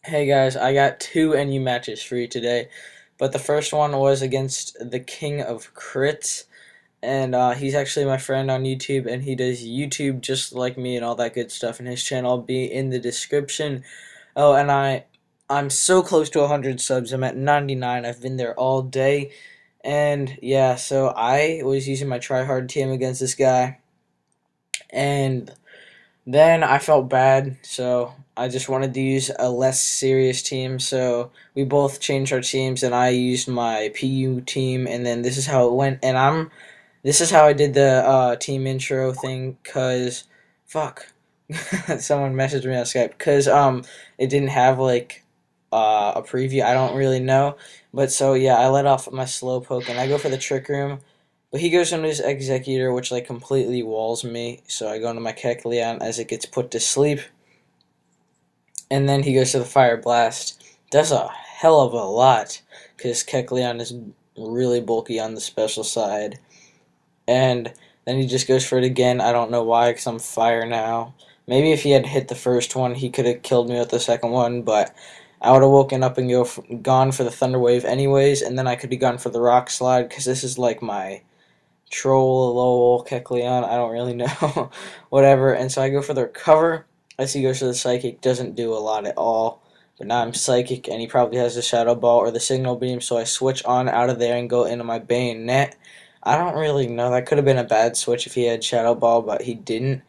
Hey guys, I got two NU matches for you today, but the first one was against the King of Crits, and he's actually my friend on YouTube, and he does YouTube just like me and all that good stuff, and his channel will be in the description. Oh, and I'm so close to 100 subs. I'm at 99. I've been there all day, and yeah, so I was using my tryhard team against this guy, and then I felt bad, so I just wanted to use a less serious team. So we both changed our teams, and I used my PU team, and then this is how it went. And this is how I did the team intro thing, cause fuck, someone messaged me on Skype, cause it didn't have like a preview. I don't really know, but so yeah, I let off my slowpoke, and I go for the trick room. But he goes into his Executor, which like completely walls me. So I go into my Kecleon as it gets put to sleep. And then he goes to the Fire Blast. Does a hell of a lot, because Kecleon is really bulky on the special side. And then he just goes for it again. I don't know why, because I'm fire now. Maybe if he had hit the first one, he could have killed me with the second one, but I would have woken up and gone for the Thunder Wave anyways, and then I could be gone for the Rock Slide, because this is like my Troll, Lowell, Kecleon, I don't really know, whatever. And so I go for the recover. As he goes for the Psychic, doesn't do a lot at all. But now I'm Psychic, and he probably has the Shadow Ball or the Signal Beam, so I switch on out of there and go into my Bayonet. I don't really know. That could have been a bad switch if he had Shadow Ball, but he didn't.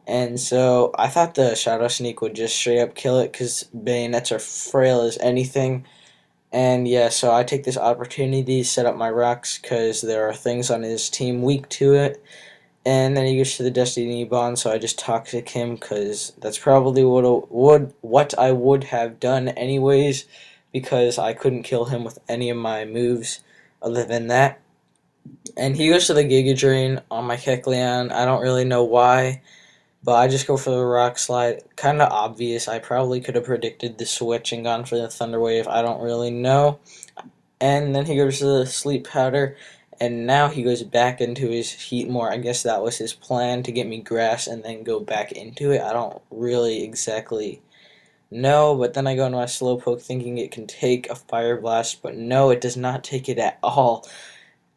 And so I thought the Shadow Sneak would just straight up kill it, because Bayonets are frail as anything. And yeah, so I take this opportunity to set up my rocks, because there are things on his team weak to it. And then he goes to the Destiny Bond, so I just toxic him, because that's probably what I would have done anyways, because I couldn't kill him with any of my moves other than that. And he goes to the Giga Drain on my Kecleon. I don't really know why, but I just go for the Rock Slide. Kind of obvious. I probably could have predicted the switch and gone for the Thunder Wave. I don't really know. And then he goes to the Sleep Powder, and now he goes back into his Heatmore. I guess that was his plan, to get me Grass and then go back into it. I don't really exactly know, but then I go into my Slowpoke thinking it can take a Fire Blast, but no, it does not take it at all.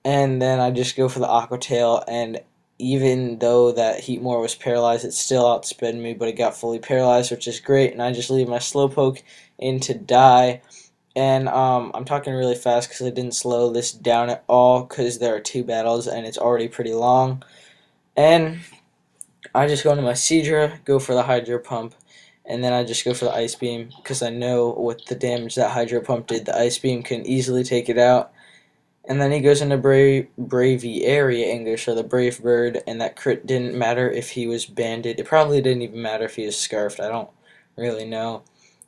And then I just go for the Aqua Tail, and even though that Heatmore was paralyzed, it still outsped me, but it got fully paralyzed, which is great, and I just leave my Slowpoke in to die. And I'm talking really fast because I didn't slow this down at all, because there are two battles and it's already pretty long. And I just go into my Seadra, go for the Hydro Pump, and then I just go for the Ice Beam, because I know with the damage that Hydro Pump did, the Ice Beam can easily take it out. And then he goes into Braviary and goes for the Brave Bird, and that crit didn't matter if he was banded. It probably didn't even matter if he was scarfed. I don't really know.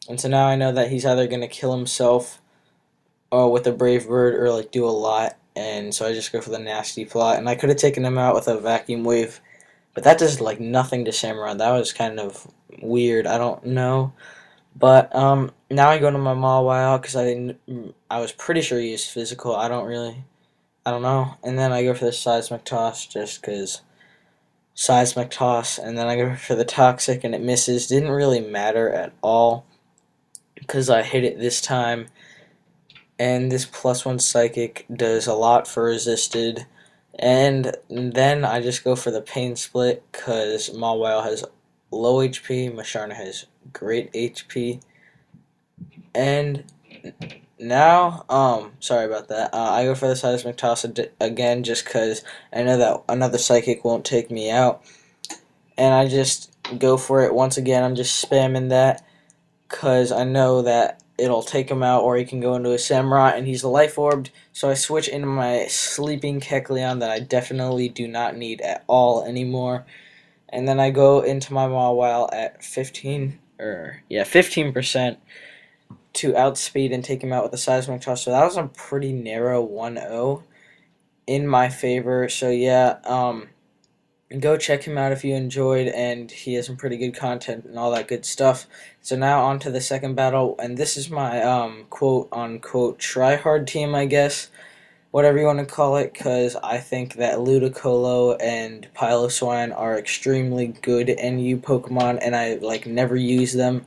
And so now I know that he's either going to kill himself with a Brave Bird or like do a lot. And so I just go for the Nasty Plot. And I could have taken him out with a Vacuum Wave, but that does like nothing to Samurai. That was kind of weird. I don't know. But now I go to my Mawile, because I was pretty sure he used physical. I don't know. And then I go for the Seismic Toss, just because Seismic Toss. And then I go for the Toxic, and it misses. Didn't really matter at all, because I hit it this time. And this +1 Psychic does a lot for resisted. And then I just go for the Pain Split, because Mawile has low HP, Masharna has great HP. And now, sorry about that. I go for the Seismic Toss again, just because I know that another Psychic won't take me out. And I just go for it once again. I'm just spamming that, because I know that it'll take him out, or he can go into a Samurai, and he's life orbed. So I switch into my sleeping Kecleon that I definitely do not need at all anymore. And then I go into my Mawile at 15% to outspeed and take him out with a Seismic Toss. So that was a pretty narrow 1-0 in my favor. So yeah, go check him out if you enjoyed, and he has some pretty good content and all that good stuff. So now on to the second battle, and this is my quote-unquote try-hard team, I guess, whatever you want to call it, because I think that Ludicolo and Piloswine are extremely good NU Pokemon, and I like never use them,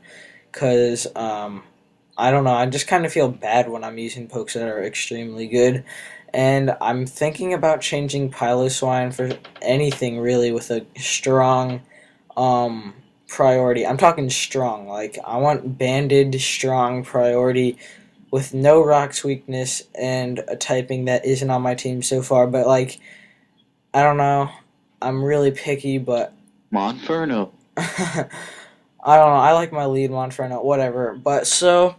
because I don't know, I just kind of feel bad when I'm using pokes that are extremely good. And I'm thinking about changing Piloswine for anything really with a strong um, priority. I'm talking strong. Like, I want banded strong priority with no rocks weakness and a typing that isn't on my team so far. But, like, I don't know. I'm really picky, but Monferno. I don't know. I like my lead Monferno, whatever. But so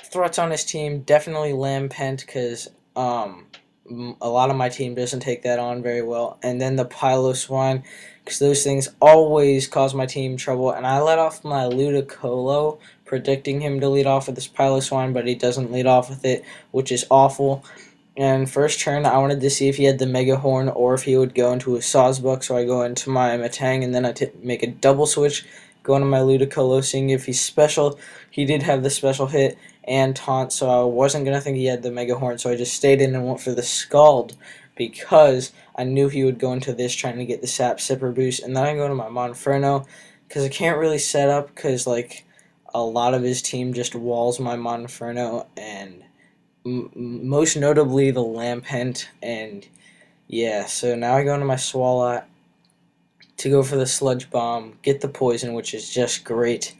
threats on his team definitely Lampent because a lot of my team doesn't take that on very well, and then the Piloswine because those things always cause my team trouble. And I let off my Ludicolo, predicting him to lead off with this Piloswine, but he doesn't lead off with it, which is awful. And first turn, I wanted to see if he had the Mega Horn or if he would go into a Sawsbuck, so I go into my Metang, and then I make a double switch, go into my Ludicolo, seeing if he's special. He did have the special hit and taunt, so I wasn't going to think he had the Mega Horn, so I just stayed in and went for the Scald, because I knew he would go into this trying to get the Sap Sipper boost, and then I go to my Monferno, because I can't really set up, because, like, a lot of his team just walls my Monferno, and most notably the Lampent, and yeah, so now I go into my Swalot to go for the Sludge Bomb, get the Poison, which is just great,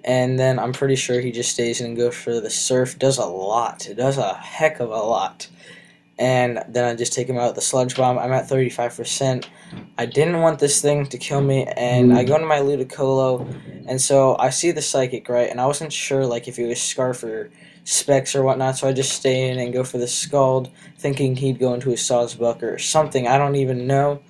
and then I'm pretty sure he just stays in and goes for the Surf. Does a lot. It does a heck of a lot. And then I just take him out with the Sludge Bomb. I'm at 35%. I didn't want this thing to kill me, and I go into my Ludicolo, and so I see the Psychic, right, and I wasn't sure, like, if it was Scarf or Specs or whatnot, so I just stay in and go for the Scald, thinking he'd go into a Sawsbuck or something, I don't even know.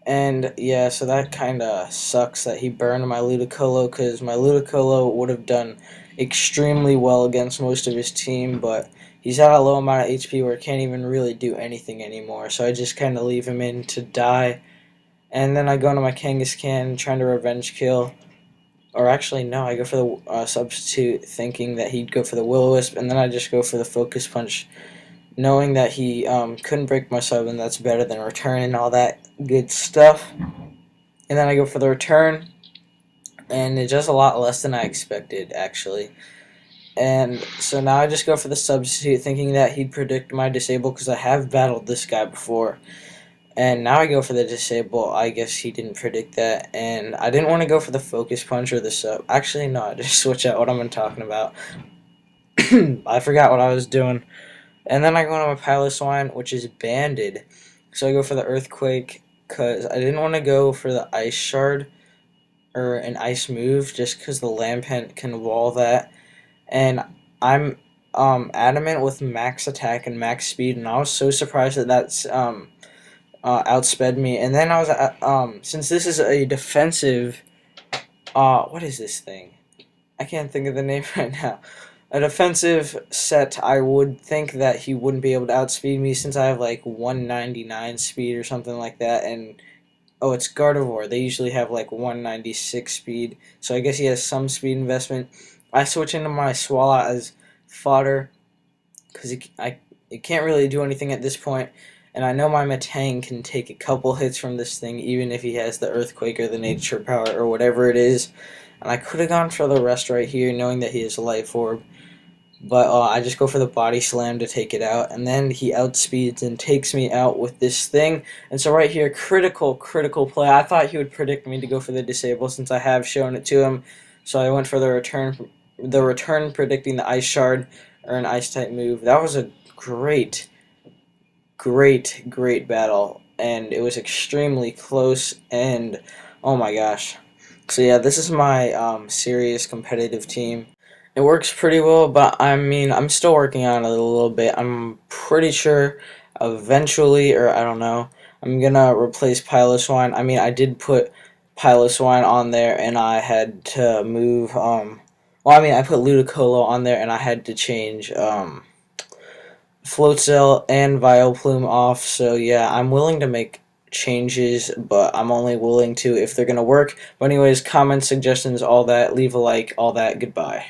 And yeah, so that kind of sucks that he burned my Ludicolo, because my Ludicolo would have done extremely well against most of his team, but he's at a low amount of HP where he can't even really do anything anymore, so I just kind of leave him in to die. And then I go into my Kangaskhan trying to revenge kill, or actually no, I go for the substitute thinking that he'd go for the Will-O-Wisp, and then I just go for the Focus Punch knowing that he couldn't break my sub, and that's better than return and all that good stuff. And then I go for the return, and it does a lot less than I expected, actually. And so now I just go for the substitute, thinking that he'd predict my disable, because I have battled this guy before. And now I go for the disable. I guess he didn't predict that. And I didn't want to go for the focus punch or the sub. Actually, no, I just switch out what I'm talking about. I forgot what I was doing. And then I go into my Piloswine, which is banded. So I go for the Earthquake, because I didn't want to go for the Ice Shard or an Ice move, just because the Lampent can wall that. And I'm adamant with max attack and max speed, and I was so surprised that that's outsped me. And then I was since this is a defensive, what is this thing? I can't think of the name right now. A defensive set, I would think that he wouldn't be able to outspeed me, since I have like 199 speed or something like that, and oh, it's Gardevoir. They usually have like 196 speed, so I guess he has some speed investment. I switch into my Swallow as fodder, because it can't really do anything at this point, and I know my Metang can take a couple hits from this thing, even if he has the Earthquake or the Nature Power or whatever it is. And I could have gone for the rest right here, knowing that he has a Life Orb. But I just go for the Body Slam to take it out, and then he outspeeds and takes me out with this thing. And so right here, critical play. I thought he would predict me to go for the disable, since I have shown it to him. So I went for the return predicting the Ice Shard or an Ice type move. That was a great battle, and it was extremely close, and oh my gosh. So yeah, this is my serious competitive team. It works pretty well, but I mean, I'm still working on it a little bit. I'm pretty sure eventually, or I don't know, I'm gonna replace Piloswine. I mean, I did put Piloswine on there, and I had to move, well, I mean, I put Ludicolo on there, and I had to change, Float Cell and Vileplume off, so yeah, I'm willing to make changes, but I'm only willing to if they're gonna work. But anyways, comments, suggestions, all that, leave a like, all that, goodbye.